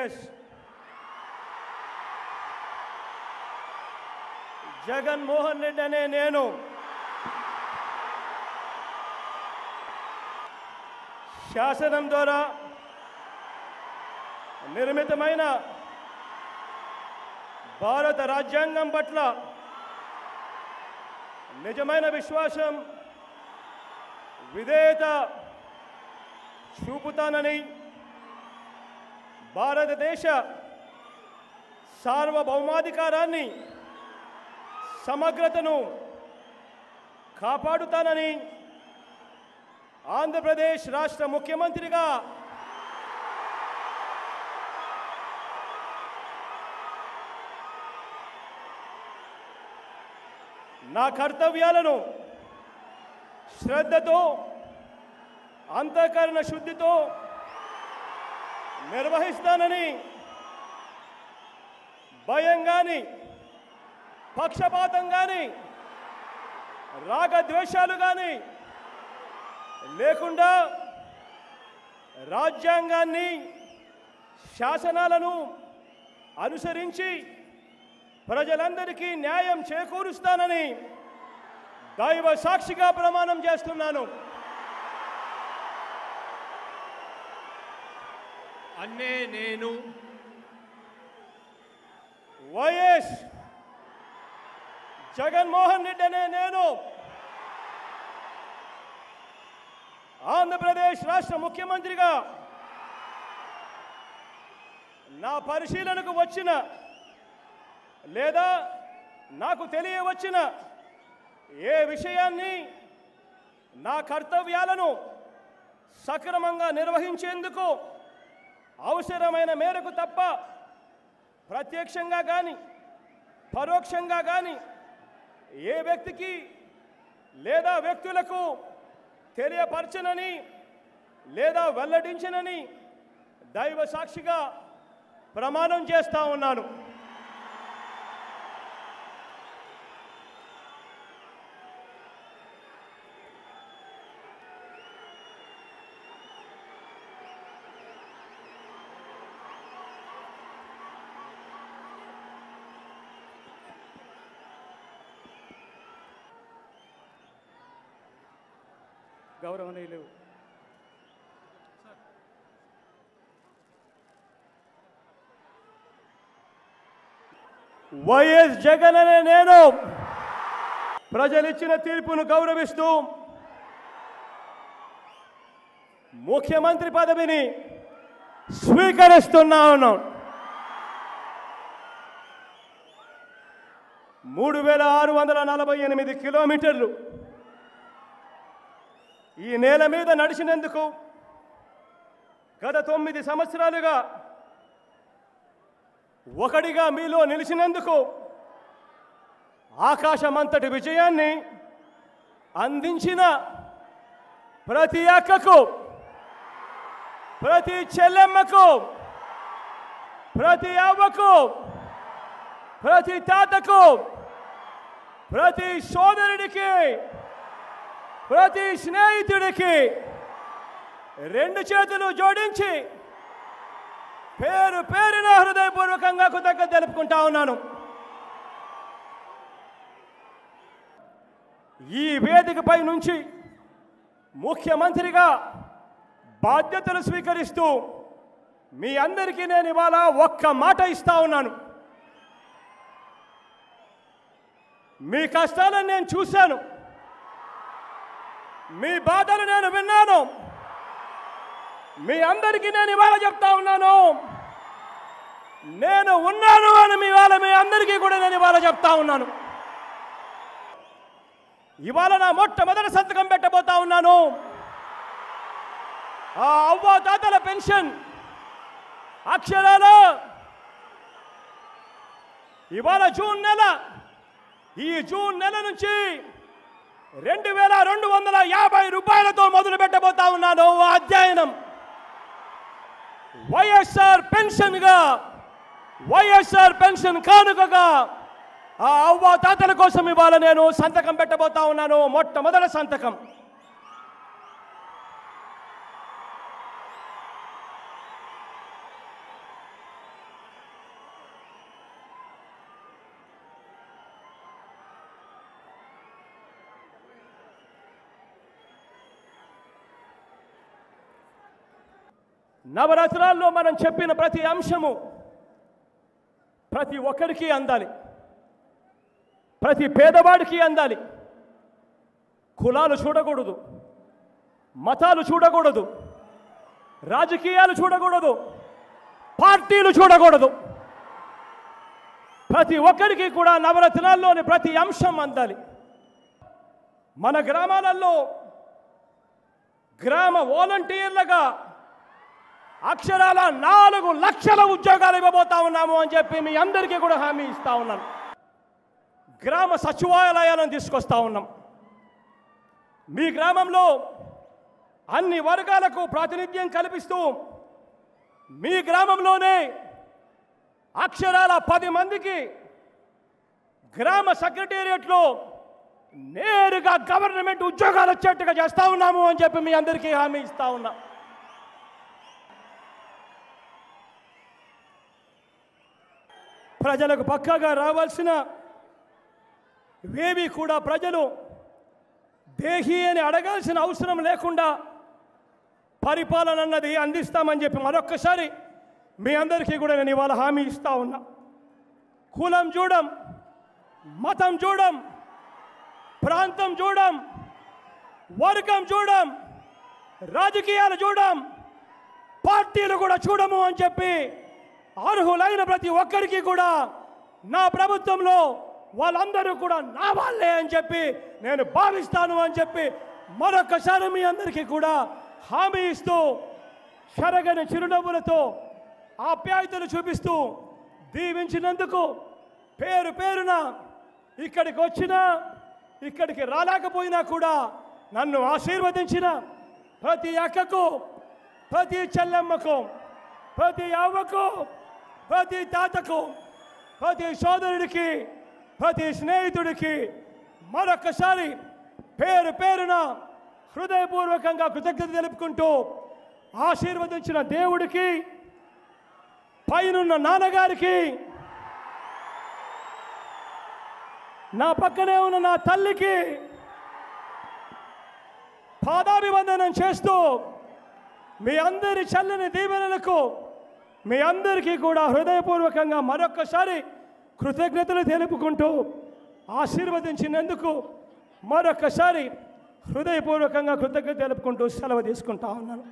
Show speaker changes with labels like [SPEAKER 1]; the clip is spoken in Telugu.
[SPEAKER 1] వైఎస్ జగన్మోహన్ రెడ్డి అనే నేను శాసనం ద్వారా నిర్మితమైన భారత రాజ్యాంగం పట్ల నిజమైన విశ్వాసం విధేయత చూపుతానని భారతదేశ సార్వభౌమాధికారాన్ని సమగ్రతను కాపాడుతానని ఆంధ్రప్రదేశ్ రాష్ట్ర ముఖ్యమంత్రిగా నా కర్తవ్యాలను శ్రద్ధతో అంతఃకరణ శుద్ధితో నిర్వహిస్తానని భయం కానీ పక్షపాతం కానీ రాగద్వేషాలు కానీ లేకుండా రాజ్యాంగాన్ని శాసనాలను అనుసరించి ప్రజలందరికీ న్యాయం చేకూరుస్తానని దైవ సాక్షిగా ప్రమాణం చేస్తున్నాను.
[SPEAKER 2] అన్నే నేను
[SPEAKER 1] వైఎస్ జగన్మోహన్ రెడ్డి అనే నేను ఆంధ్రప్రదేశ్ రాష్ట్ర ముఖ్యమంత్రిగా నా పరిశీలనకు వచ్చిన లేదా నాకు తెలియవచ్చిన ఏ విషయాన్ని నా కర్తవ్యాలను సక్రమంగా నిర్వహించేందుకు అవసరమైన మేరకు తప్ప ప్రత్యక్షంగా కానీ పరోక్షంగా కానీ ఏ వ్యక్తికి లేదా వ్యక్తులకు తెలియపరచనని లేదా వెల్లడించనని దైవ సాక్షిగా ప్రమాణం చేస్తా ఉన్నాను. గౌరవనీయులు వైఎస్ జగన్ అనే నేను ప్రజలిచ్చిన తీర్పును గౌరవిస్తూ ముఖ్యమంత్రి పదవిని స్వీకరిస్తున్నాను. 3648 కిలోమీటర్లు ఈ నేల మీద నడిచినందుకు గత 9 సంవత్సరాలుగా ఒకడిగా మీలో నిలిచినందుకు ఆకాశమంతటి విజయాన్ని అందించిన ప్రతి అక్కకు, ప్రతి చెల్లెమ్మకు, ప్రతి అవ్వకు, ప్రతి తాతకు, ప్రతి సోదరుడికి, ప్రతి స్నేహితుడికి 2 చేతులు జోడించి పేరు పేరున హృదయపూర్వకంగా కృతజ్ఞత తెలుపుకుంటా ఉన్నాను. ఈ వేదికపై నుంచి ముఖ్యమంత్రిగా బాధ్యతలు స్వీకరిస్తూ మీ అందరికీ నేను ఇవాళ ఒక్క మాట ఇస్తా ఉన్నాను. మీ కష్టాలను నేను చూశాను, మీ బాధలు నేను విన్నాను. మీ అందరికీ నేను ఇవాళ చెప్తా ఉన్నాను, నేను ఉన్నాను అని మీ అందరికీ కూడా నేను ఇవాళ చెప్తా ఉన్నాను. ఇవాళ నా మొట్టమొదటి సంతకం పెట్టబోతా ఉన్నాను. ఆ అవ్వ తాతల పెన్షన్ అక్షరాల ఇవాళ ఈ జూన్ నెల నుంచి 2250 రూపాయలతో మొదలు పెట్టబోతా ఉన్నాను ఆ అధ్యయనం. వైఎస్ఆర్ పెన్షన్ కానుకగా ఆ అవ్వ తాతల కోసం ఇవాళ నేను సంతకం పెట్టబోతా ఉన్నాను. మొట్టమొదటి సంతకం. నవరాత్రాల్లో మనం చెప్పిన ప్రతి అంశము ప్రతి ఒక్కరికి అందాలి, ప్రతి పేదవాడికి అందాలి. కులాలు చూడకూడదు, మతాలు చూడకూడదు, రాజకీయాలు చూడకూడదు, పార్టీలు చూడకూడదు. ప్రతి ఒక్కరికి కూడా నవరత్నాల్లోని ప్రతి అంశం అందాలి. మన గ్రామాలలో గ్రామ వాలంటీర్లుగా అక్షరాల 4 లక్షల ఉద్యోగాలు ఇవ్వబోతా ఉన్నాము అని చెప్పి మీ అందరికీ కూడా హామీ ఇస్తా ఉన్నాను. గ్రామ సచివాలయాలను తీసుకొస్తా ఉన్నాం. మీ గ్రామంలో అన్ని వర్గాలకు ప్రాతినిధ్యం కల్పిస్తూ మీ గ్రామంలోనే అక్షరాల 10 మందికి గ్రామ సెక్రటేరియట్లో నేరుగా గవర్నమెంట్ ఉద్యోగాలు వచ్చేట్టుగా చేస్తా ఉన్నాము అని చెప్పి మీ అందరికీ హామీ ఇస్తా ఉన్నా. ప్రజలకు పక్కాగా రావాల్సిన ఇవేవి కూడా ప్రజలు దేహి అని అడగాల్సిన అవసరం లేకుండా పరిపాలన అన్నది అందిస్తామని చెప్పి మరొక్కసారి మీ అందరికీ కూడా నేను ఇవాళ హామీ ఇస్తా ఉన్నా. కులం చూడం, మతం చూడం, ప్రాంతం చూడం, వర్గం చూడం, రాజకీయాలు చూడం, పార్టీలు కూడా చూడము అని చెప్పి అర్హులైన ప్రతి ఒక్కరికి కూడా నా ప్రభుత్వంలో వాళ్ళందరూ కూడా నా వాళ్ళే అని చెప్పి నేను భావిస్తాను అని చెప్పి మరొకసారి మీ అందరికీ కూడా హామీ ఇస్తూ చెరగని చిరునవ్వులతో ఆప్యాయతలు చూపిస్తూ దీవించినందుకు పేరు పేరున ఇక్కడికి వచ్చినా ఇక్కడికి రాలేకపోయినా కూడా నన్ను ఆశీర్వదించిన ప్రతి అక్కకు, ప్రతి చెల్లెమ్మకు, ప్రతి అవ్వకు, ప్రతి తాతకు, ప్రతి సోదరుడికి, ప్రతి స్నేహితుడికి మరొకసారి పేరు పేరున హృదయపూర్వకంగా కృతజ్ఞత తెలుపుకుంటూ ఆశీర్వదించిన దేవుడికి, పైనున్న నాన్నగారికి, నా పక్కనే ఉన్న నా తల్లికి పాదాభివందనం చేస్తూ మీ అందరి చల్లని దీవెనలకు మీ అందరికీ కూడా హృదయపూర్వకంగా మరొక్కసారి కృతజ్ఞతలు తెలుపుకుంటూ ఆశీర్వదించినందుకు మరొక్కసారి హృదయపూర్వకంగా కృతజ్ఞత తెలుపుకుంటూ సెలవు తీసుకుంటా ఉన్నాను.